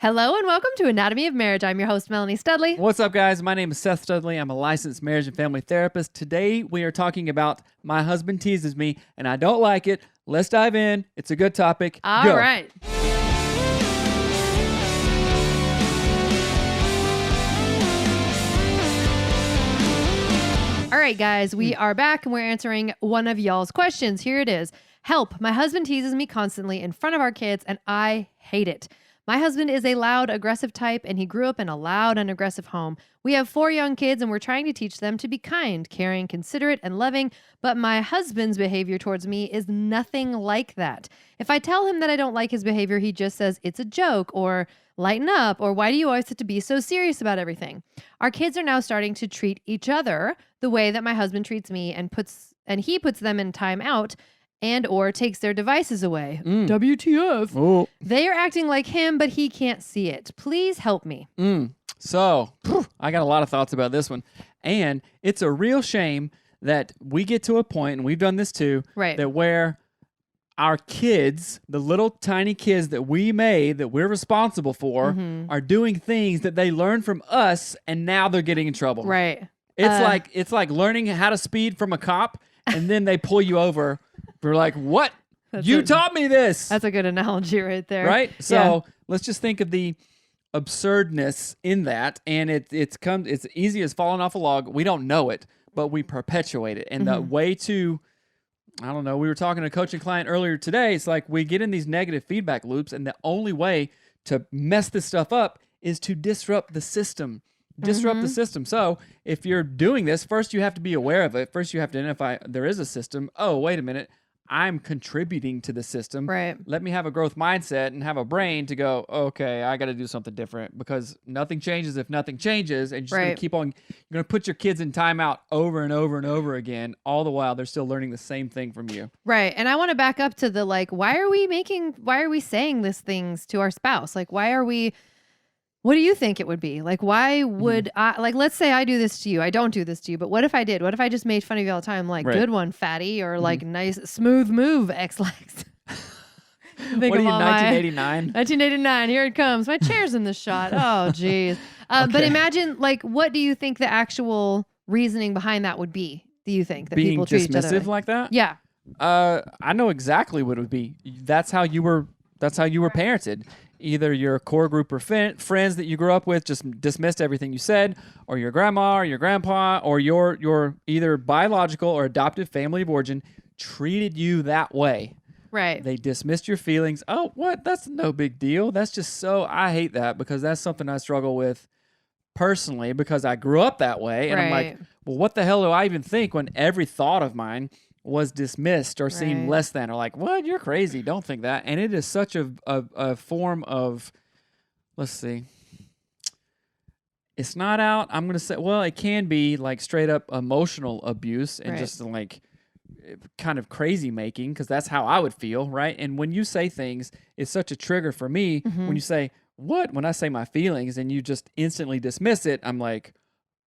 Hello and welcome to Anatomy of Marriage. I'm your host, Melanie Studley. What's up, guys? My name is Seth Studley. I'm a licensed marriage and family therapist. Today, we are talking about My Husband Teases Me, and I don't like it. Let's dive in. It's a good topic. All right. All right, guys, we are back and we're answering one of y'all's questions. Here it is. Help. My husband teases me constantly in front of our kids, and I hate it. My husband is a loud, aggressive type, and he grew up in a loud and aggressive home. We have 4 young kids, and we're trying to teach them to be kind, caring, considerate, and loving, but my husband's behavior towards me is nothing like that. If I tell him that I don't like his behavior, he just says, it's a joke, or lighten up, or why do you always have to be so serious about everything? Our kids are now starting to treat each other the way that my husband treats me, and he puts them in timeout, and or takes their devices away. WTF. Oh. They are acting like him, but he can't see it. Please help me. So, I got a lot of thoughts about this one. And it's a real shame that we get to a point, and we've done this too, Right. that where our kids, the little tiny kids that we made, that we're responsible for, are doing things that they learned from us, and now they're getting in trouble. Right. It's like learning how to speed from a cop, and then they pull you over. We're like, what? Taught me this. That's a good analogy right there. Right? So let's just think of the absurdness in that. And it's easy as falling off a log. We don't know it, but we perpetuate it. And the way to, I don't know, we were talking to a coaching client earlier today. It's like we get in these negative feedback loops, and the only way to mess this stuff up is to disrupt the system. Disrupt the system. So if you're doing this, first you have to be aware of it. First you have to identify there is a system. Oh, wait a minute. I'm contributing to the system. Right. Let me have a growth mindset and have a brain to go, okay, I got to do something different, because nothing changes if nothing changes. And you're just going to keep on, you're going to put your kids in timeout over and over and over again, all the while they're still learning the same thing from you. Right. And I want to back up to the, why are we saying these things to our spouse? What do you think it would be? Why would I, let's say I do this to you. I don't do this to you, but what if I did? What if I just made fun of you all the time? Like, good one, fatty, or nice, smooth move, X-Lax. What are you, 1989? 1989, here it comes. My chair's in the shot. Oh, geez. But imagine, what do you think the actual reasoning behind that would be? Do you think that being people treat each other dismissive like that? Yeah. I know exactly what it would be. That's how you were parented. Either your core group of friends that you grew up with just dismissed everything you said, or your grandma or your grandpa or your either biological or adoptive family of origin treated you that way. Right. They dismissed your feelings. Oh, what? That's no big deal. That's just so, I hate that, because that's something I struggle with personally, because I grew up that way. And I'm like, well, what the hell do I even think when every thought of mine was dismissed or seemed less than, or like, what? You're crazy. Don't think that. And it is such a form of, let's see. It's not out. I'm going to say, well, it can be straight up emotional abuse and just kind of crazy making, because that's how I would feel, right? And when you say things, it's such a trigger for me when you say, what? When I say my feelings and you just instantly dismiss it, I'm like,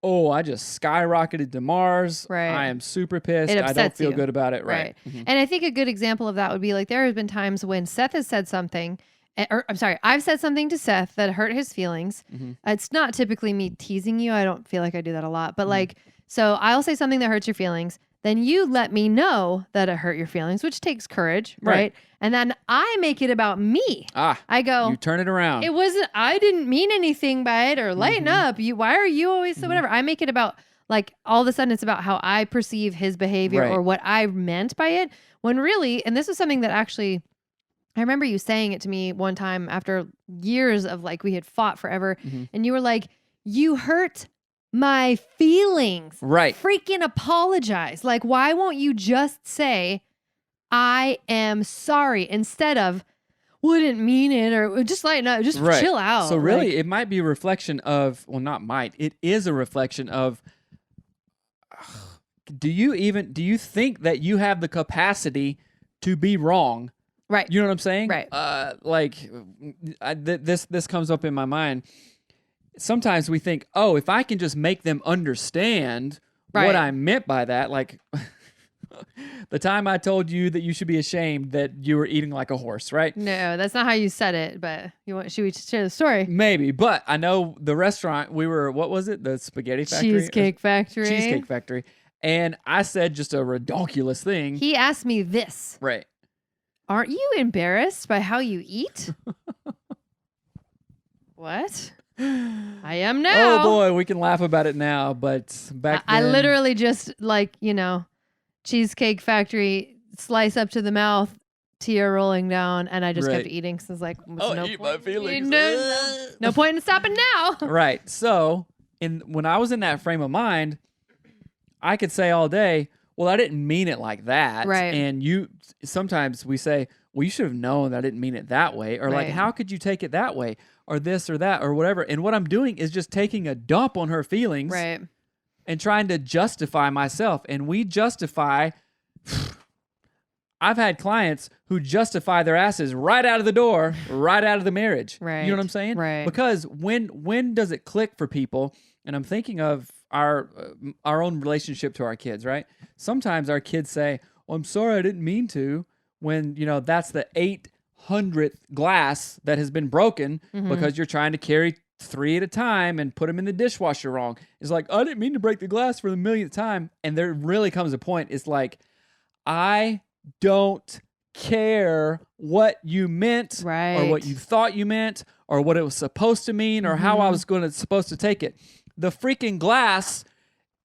oh, I just skyrocketed to Mars. Right. I am super pissed. It I don't upsets feel you. good about it. Right. Mm-hmm. And I think a good example of that would be there have been times when Seth has said something, I've said something to Seth that hurt his feelings. It's not typically me teasing you. I don't feel like I do that a lot. But so I'll say something that hurts your feelings. Then you let me know that it hurt your feelings, which takes courage, right? And then I make it about me. I go, you turn it around. It wasn't, I didn't mean anything by it, or lighten up. Why are you always so whatever? I make it about, all of a sudden it's about how I perceive his behavior or what I meant by it, when really, and this was something that actually, I remember you saying it to me one time after years of we had fought forever, and you were like, you hurt my feelings. Right. Freaking apologize. Why won't you just say, I am sorry, instead of, wouldn't mean it, or just lighten up, just chill out. So really, it might be a reflection of, well, not might, it is a reflection of, do you think that you have the capacity to be wrong? Right. You know what I'm saying? Right. This comes up in my mind. Sometimes we think, oh, if I can just make them understand what I meant by that, The time I told you that you should be ashamed that you were eating like a horse, right? No, that's not how you said it, but should we share the story? Maybe, but I know the restaurant we were, what was it? The Spaghetti Factory? Cheesecake Factory. Cheesecake Factory. And I said just a redonkulous thing. He asked me this. Right. Aren't you embarrassed by how you eat? What? I am now. Oh boy, we can laugh about it now, but back then. I literally just Cheesecake Factory, slice up to the mouth, tear rolling down, and I just kept eating. So it's like, eat my feelings. No point in stopping now. Right. So when I was in that frame of mind, I could say all day, well, I didn't mean it like that. Right. And sometimes we say, well, you should have known that I didn't mean it that way. Or like, how could you take it that way? Or this or that or whatever. And what I'm doing is just taking a dump on her feelings. Right. And trying to justify myself. And we justify. I've had clients who justify their asses right out of the door, right out of the marriage. Right. You know what I'm saying? Right. Because when does it click for people? And I'm thinking of our own relationship to our kids, right? Sometimes our kids say, "Well, I'm sorry, I didn't mean to," when that's the 800th glass that has been broken because you're trying to carry 3 at a time and put them in the dishwasher wrong. It's like, I didn't mean to break the glass for the millionth time. And there really comes a point. It's like, I don't care what you meant or what you thought you meant or what it was supposed to mean or how I was supposed to take it. The freaking glass,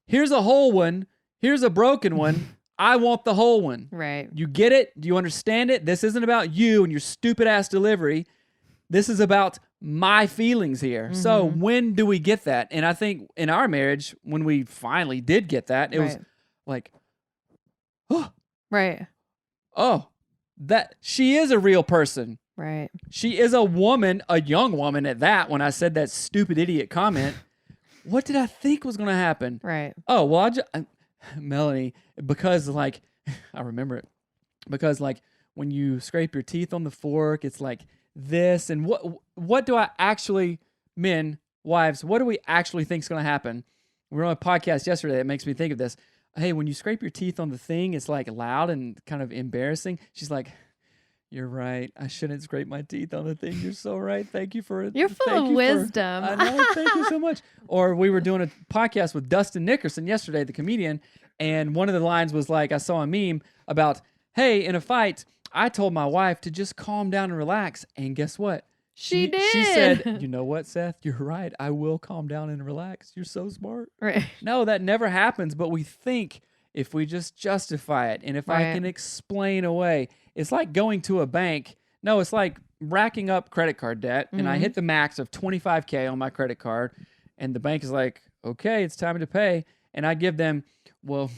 here's a whole one. Here's a broken one. I want the whole one. Right. You get it? Do you understand it? This isn't about you and your stupid ass delivery. This is about my feelings here. So when do we get that? And I think in our marriage, when we finally did get that, it was like, oh, right. Oh, that she is a real person. Right. She is a woman, a young woman at that. When I said that stupid idiot comment, what did I think was going to happen? Right. Oh, well, Melanie, because like, I remember it. Because like when you scrape your teeth on the fork, it's like this. And what do I actually, men, wives, what do we actually think is going to happen? We were on a podcast yesterday that makes me think of this. Hey, when you scrape your teeth on the thing, it's like loud and kind of embarrassing. She's like, you're right. I shouldn't scrape my teeth on the thing. You're so right. Thank you for it. You're full of wisdom. I know. Thank you so much. Or we were doing a podcast with Dustin Nickerson yesterday, the comedian. And one of the lines was like, I saw a meme about, hey, in a fight, I told my wife to just calm down and relax. And guess what? She did. She said, you know what, Seth? You're right. I will calm down and relax. You're so smart. Right. No, that never happens. But we think if we just justify it and if I can explain away, it's like going to a bank. No, it's like racking up credit card debt. And I hit the max of $25K on my credit card. And the bank is like, okay, it's time to pay. And I give them, well,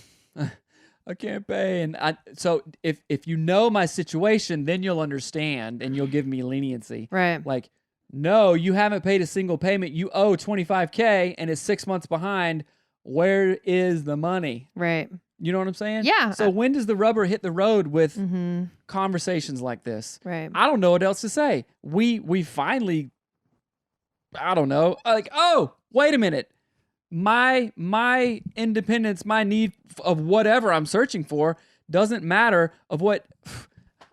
I can't pay. And so if you know my situation, then you'll understand and you'll give me leniency. Right. Like, no, you haven't paid a single payment. You owe $25K and it's 6 months behind. Where is the money? Right. You know what I'm saying? Yeah. So when does the rubber hit the road with conversations like this? Right. I don't know what else to say. We finally, I don't know, like, oh, wait a minute. My independence, my need of whatever I'm searching for doesn't matter of what,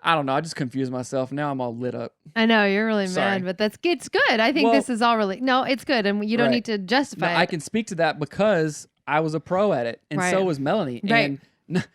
I don't know. I just confused myself. Now I'm all lit up. I know you're really mad, but it's good. I think this is all really, no, it's good. And you don't need to justify it. I can speak to that because I was a pro at it. And so was Melanie. Right. And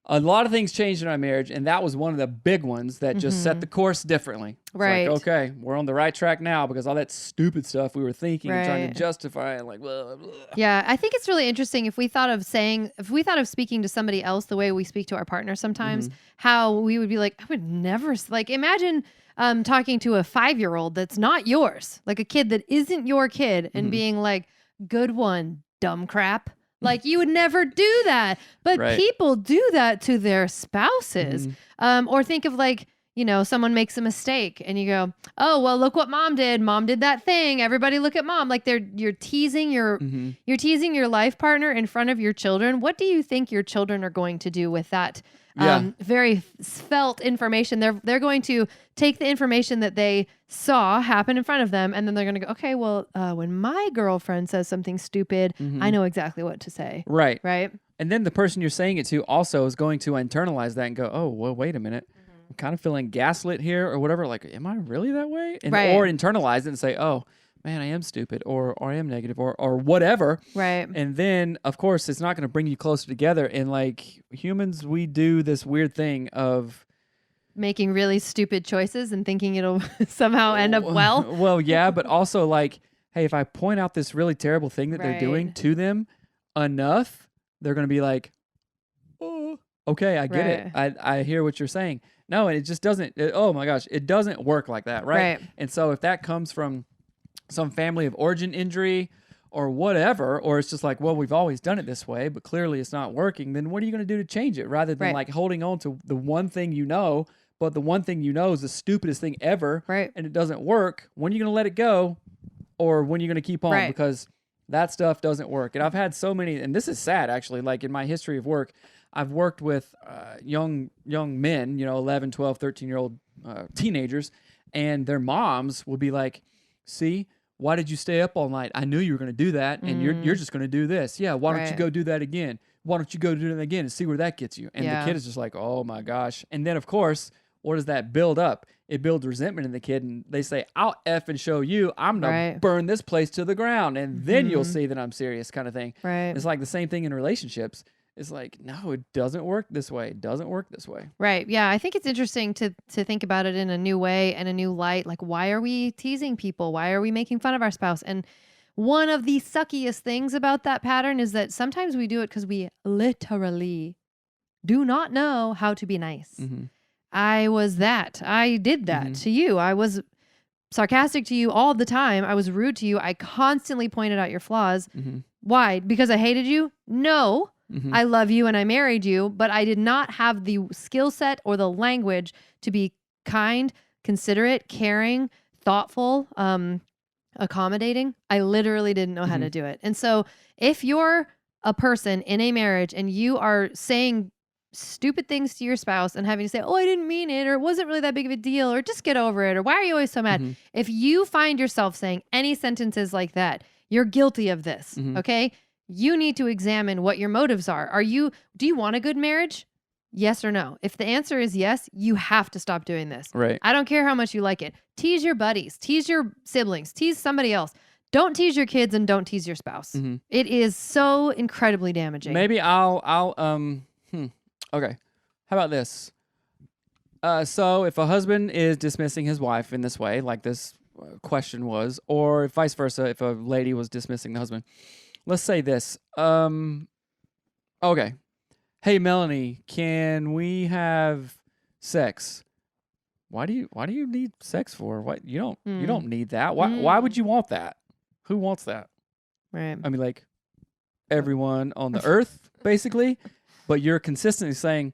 a lot of things changed in our marriage. And that was one of the big ones that just set the course differently. It's right. like, okay, we're on the right track now because all that stupid stuff we were thinking and trying to justify and like, blah, blah. Yeah, I think it's really interesting if we thought of speaking to somebody else the way we speak to our partner sometimes, how we would be like, I would never, like, imagine talking to a 5-year-old that's not yours, like a kid that isn't your kid and being like, good one, dumb crap. Like you would never do that, but people do that to their spouses. Or think of like, someone makes a mistake and you go, oh, well, look what mom did. Mom did that thing. Everybody look at mom. Like you're teasing your life partner in front of your children. What do you think your children are going to do with that? Very felt information. They're going to take the information that they saw happen in front of them, and then they're going to go, okay, well, when my girlfriend says something stupid, I know exactly what to say. Right. Right. And then the person you're saying it to also is going to internalize that and go, oh, well, wait a minute. I'm kind of feeling gaslit here or whatever. Like, am I really that way? And, right. Or internalize it and say, oh, man, I am stupid or I am negative or whatever. Right. And then, of course, it's not going to bring you closer together. And like humans, we do this weird thing of making really stupid choices and thinking it'll somehow end up well. Well, yeah, but also like, hey, if I point out this really terrible thing that they're doing to them enough, they're going to be like, oh, okay, I get it. I hear what you're saying. No, and it just doesn't, oh my gosh, it doesn't work like that, right? And so if that comes from some family of origin injury or whatever, or it's just like, well, we've always done it this way, but clearly it's not working, then what are you going to do to change it rather than like holding on to the one thing you know, but the one thing you know is the stupidest thing ever and it doesn't work. When are you going to let it go or when are you going to keep on? Because that stuff doesn't work. And I've had so many, and this is sad actually, like in my history of work, I've worked with young men, 11, 12, 13-year-old teenagers, and their moms will be like, see, why did you stay up all night? I knew you were going to do that, and you're just going to do this. Yeah, why don't you go do that again? Why don't you go do it again and see where that gets you? And the kid is just like, oh my gosh. And then, of course, what does that build up? It builds resentment in the kid, and they say, I'll effing show you. I'm going to burn this place to the ground, and then you'll see that I'm serious kind of thing. It's like the same thing in relationships. It's like, no, it doesn't work this way. It doesn't work this way. Right. Yeah. I think it's interesting to think about it in a new way and a new light. Like, why are we teasing people? Why are we making fun of our spouse? And one of the suckiest things about that pattern is that sometimes we do it because we literally do not know how to be nice. I was that. I did that to you. I was sarcastic to you all the time. I was rude to you. I constantly pointed out your flaws. Why? Because I hated you? No. I love you and I married you, but I did not have the skill set or the language to be kind, considerate, caring, thoughtful, accommodating. I literally didn't know how to do it. And so if you're a person in a marriage and you are saying stupid things to your spouse and having to say, oh, I didn't mean it, or it wasn't really that big of a deal, or just get over it, or why are you always so mad? If you find yourself saying any sentences like that, you're guilty of this. Okay. You need to examine what your motives are. Do you want a good marriage? Yes or no? If the answer is yes, you have to stop doing this. Right. I don't care how much you like it. Tease your buddies, tease your siblings, tease somebody else. Don't tease your kids and don't tease your spouse. It is so incredibly damaging. Maybe okay. How about this? So if a husband is dismissing his wife in this way, like this question was, or if vice versa, if a lady was dismissing the husband, let's say this. Okay. Hey, Melanie, can we have sex? Why do you need sex for? What you don't need that. Why would you want that? Who wants that? Right. I mean, like everyone on the earth, basically. But you're consistently saying,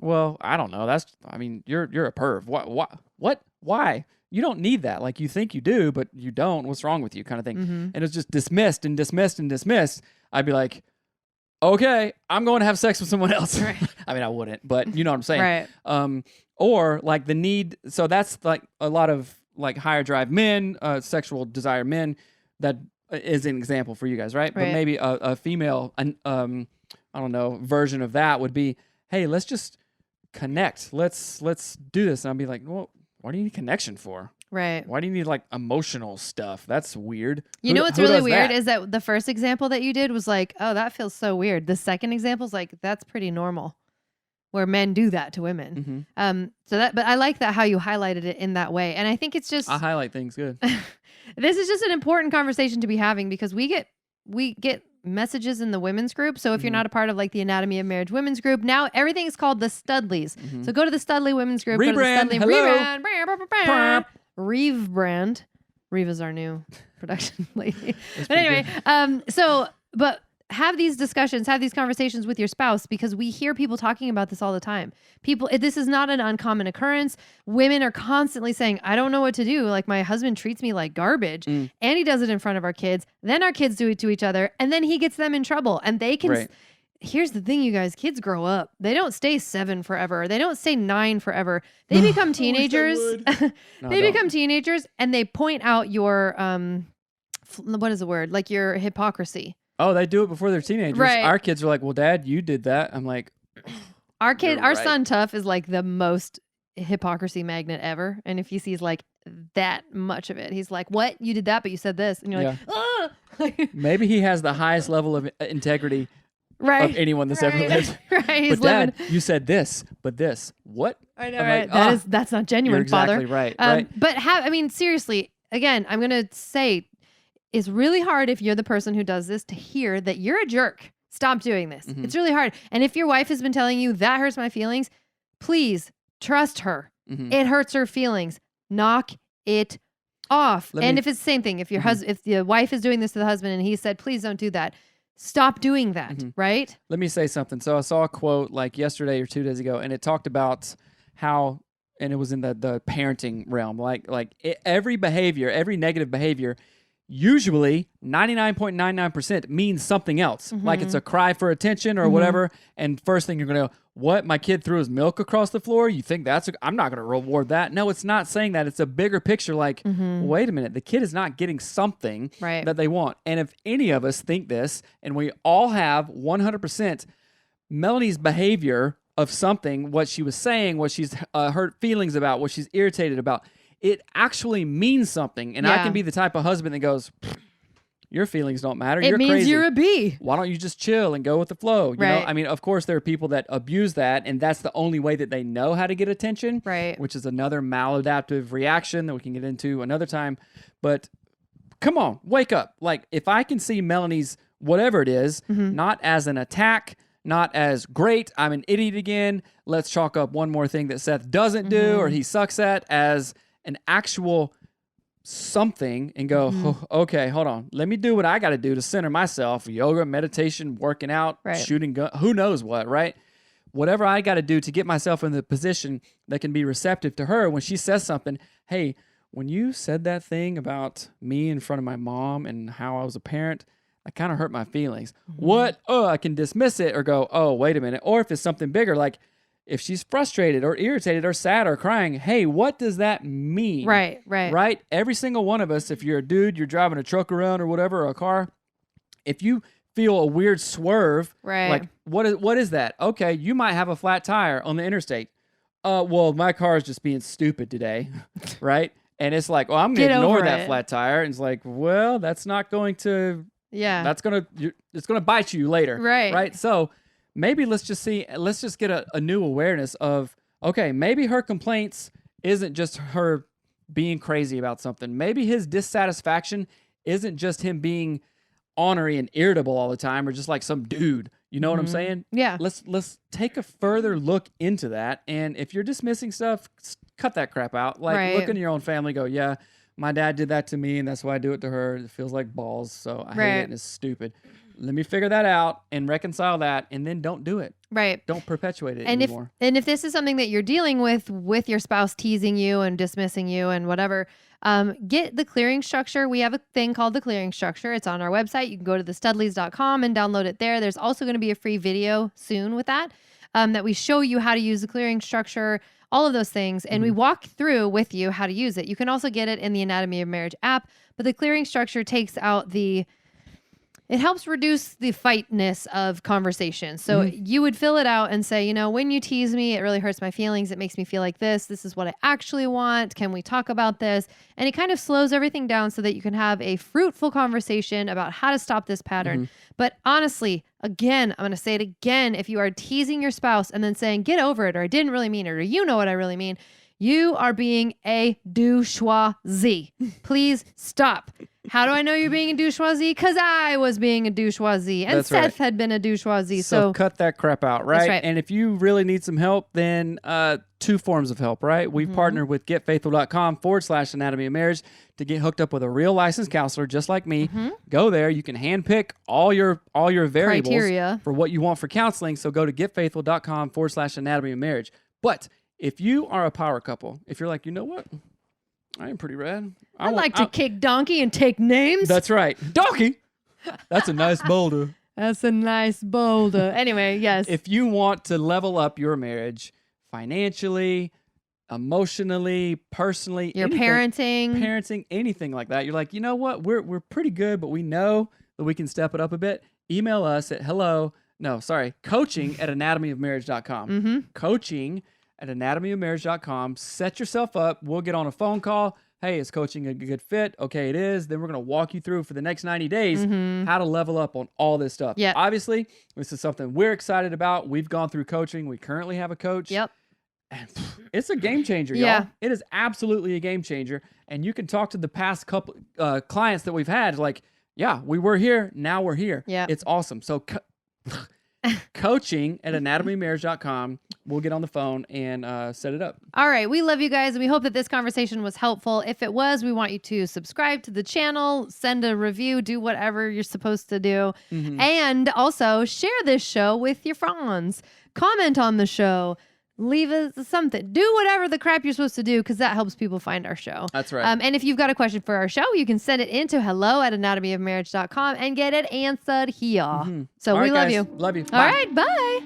well, I don't know. You're a perv. What? Why? You don't need that. Like, you think you do, but you don't. What's wrong with you, kind of thing. And it's just dismissed and dismissed and dismissed. I'd be like, okay, I'm going to have sex with someone else. Right. I mean, I wouldn't, but you know what I'm saying. Right. Or like the need. So that's like a lot of like higher drive men, sexual desire men. That is an example for you guys, right? But maybe a female, I don't know, version of that would be, hey, let's just connect. Let's do this. And I'd be like, well, what do you need connection for? Right. Why do you need like emotional stuff? That's weird. You know what's really weird is that the first example that you did was like, oh, that feels so weird. The second example is like, that's pretty normal, where men do that to women. But I like that how you highlighted it in that way. And I think it's just, I highlight things good. This is just an important conversation to be having because we get messages in the women's group. So if you're not a part of like the Anatomy of Marriage women's group, now everything is called the Studleys. So go to the Studley women's group. Rebrand. Go to the Studley rebrand. Reeve is our new production lady. But anyway, but have these discussions, have these conversations with your spouse, because we hear people talking about this all the time. This is not an uncommon occurrence. Women are constantly saying, I don't know what to do. Like, my husband treats me like garbage, and he does it in front of our kids. Then our kids do it to each other, and then he gets them in trouble. And they can, Right. Here's the thing, you guys, kids grow up. They don't stay 7 forever. They don't stay 9 forever. They become teenagers. They become teenagers, and they point out your, what is the word? Like, your hypocrisy. Oh, they do it before they're teenagers. Right. Our kids are like, well, Dad, you did that. I'm like, our right. son Tough is like the most hypocrisy magnet ever. And if he sees like that much of it, he's like, what? You did that, but you said this. And you're like, ah! Maybe he has the highest level of integrity right. of anyone that's ever lived. Right. He's But Dad, living. you said this, but this. What? I know, I'm right? like, That's not genuine, You're exactly father. right. Right. But seriously, again, I'm going to say it's really hard if you're the person who does this to hear that you're a jerk. Stop doing this. Mhm. It's really hard. And if your wife has been telling you that hurts my feelings, please trust her. Mhm. It hurts her feelings. Knock it off. If it's the same thing, if your if the wife is doing this to the husband and he said, please don't do that, stop doing that, right? Let me say something. So I saw a quote like yesterday or 2 days ago, and it talked about how, and it was in the parenting realm, every behavior, every negative behavior, usually 99.99% means something else. Like it's a cry for attention or whatever. And first thing you're going to go, what? My kid threw his milk across the floor? You think I'm not going to reward that. No, it's not saying that. It's a bigger picture. Like, wait a minute. The kid is not getting something that they want. And if any of us think this, and we all have 100%, Melanie's behavior of something, what she was saying, what she's hurt feelings about, what she's irritated about, it actually means something. And I can be the type of husband that goes, your feelings don't matter. You're means crazy. You're a bee. Why don't you just chill and go with the flow? You know? I mean, of course, there are people that abuse that, and that's the only way that they know how to get attention, which is another maladaptive reaction that we can get into another time. But come on, wake up. Like, if I can see Melanie's whatever it is, not as an attack, not as great, I'm an idiot again, let's chalk up one more thing that Seth doesn't do or he sucks at, as an actual something, and go, oh, okay, hold on. Let me do what I got to do to center myself. Yoga, meditation, working out, shooting gun, who knows what, right? Whatever I got to do to get myself in the position that can be receptive to her when she says something. Hey, when you said that thing about me in front of my mom and how I was a parent, that kind of hurt my feelings. What? Oh, I can dismiss it or go, oh, wait a minute. Or if it's something bigger, like if she's frustrated or irritated or sad or crying, hey, what does that mean? Right? Every single one of us, if you're a dude, you're driving a truck around or whatever, or a car, if you feel a weird swerve, like what is that? Okay, you might have a flat tire on the interstate. Well, my car is just being stupid today, right? And it's like, well, I'm going to ignore that flat tire. And it's like, well, that's not going to, it's going to bite you later. Right? So maybe let's just get a new awareness of, okay, maybe her complaints isn't just her being crazy about something. Maybe his dissatisfaction isn't just him being ornery and irritable all the time, or just like some dude. You know what I'm saying? Yeah. Let's take a further look into that. And if you're dismissing stuff, cut that crap out. Like, look in your own family, go, yeah, my dad did that to me, and that's why I do it to her. It feels like balls, so I hate it, and it's stupid. Let me figure that out and reconcile that, and then don't do it. Don't perpetuate it anymore. If this is something that you're dealing with your spouse teasing you and dismissing you and whatever, get the clearing structure. We have a thing called the clearing structure. It's on our website. You can go to thestudleys.com and download it there. There's also going to be a free video soon with that we show you how to use the clearing structure, all of those things. And we walk through with you how to use it. You can also get it in the Anatomy of Marriage app, but the clearing structure takes out it helps reduce the fightness of conversation. So you would fill it out and say, when you tease me, it really hurts my feelings. It makes me feel like this. This is what I actually want. Can we talk about this? And it kind of slows everything down so that you can have a fruitful conversation about how to stop this pattern. But honestly, again, I'm going to say it again. If you are teasing your spouse and then saying, get over it, or I didn't really mean it, or you know what I really mean, You are being a douchoisie. Please stop. How do I know you're being a douchoisie? Because I was being a douchoisie, and That's Seth right. had been a douchoisie. So cut that crap out, right? That's right. And if you really need some help, then 2 forms of help, right? We've partnered with getfaithful.com/anatomy of marriage to get hooked up with a real licensed counselor just like me. Go there. You can handpick all your variables Criteria. for what you want for counseling. So go to getfaithful.com/anatomy of marriage. But if you are a power couple, if you're like, you know what? I am pretty rad. I like to kick donkey and take names. That's right. Donkey. That's a nice boulder. That's a nice boulder. Anyway, yes. If you want to level up your marriage financially, emotionally, personally, Your anything, parenting. parenting, anything like that, you're like, you know what? We're pretty good, but we know that we can step it up a bit. Email us at coaching@anatomyofmarriage.com. Coaching@anatomyofmarriage.com. Set yourself up. We'll get on a phone call. Hey, is coaching a good fit? Okay, it is. Then we're going to walk you through for the next 90 days how to level up on all this stuff. Yeah. Obviously, this is something we're excited about. We've gone through coaching. We currently have a coach. Yep. And it's a game changer, y'all. Yeah. It is absolutely a game changer. And you can talk to the past couple clients that we've had, like, yeah, we were here. Now we're here. Yeah. It's awesome. So coaching@anatomyofmarriage.com. We'll get on the phone and set it up. All right. We love you guys. And we hope that this conversation was helpful. If it was, we want you to subscribe to the channel, send a review, do whatever you're supposed to do. And also share this show with your friends. Comment on the show. Leave us something. Do whatever the crap you're supposed to do because that helps people find our show. That's right. And if you've got a question for our show, you can send it into hello@anatomyofmarriage.com and get it answered here. So All we right, love guys. you. Love you. All right. Bye.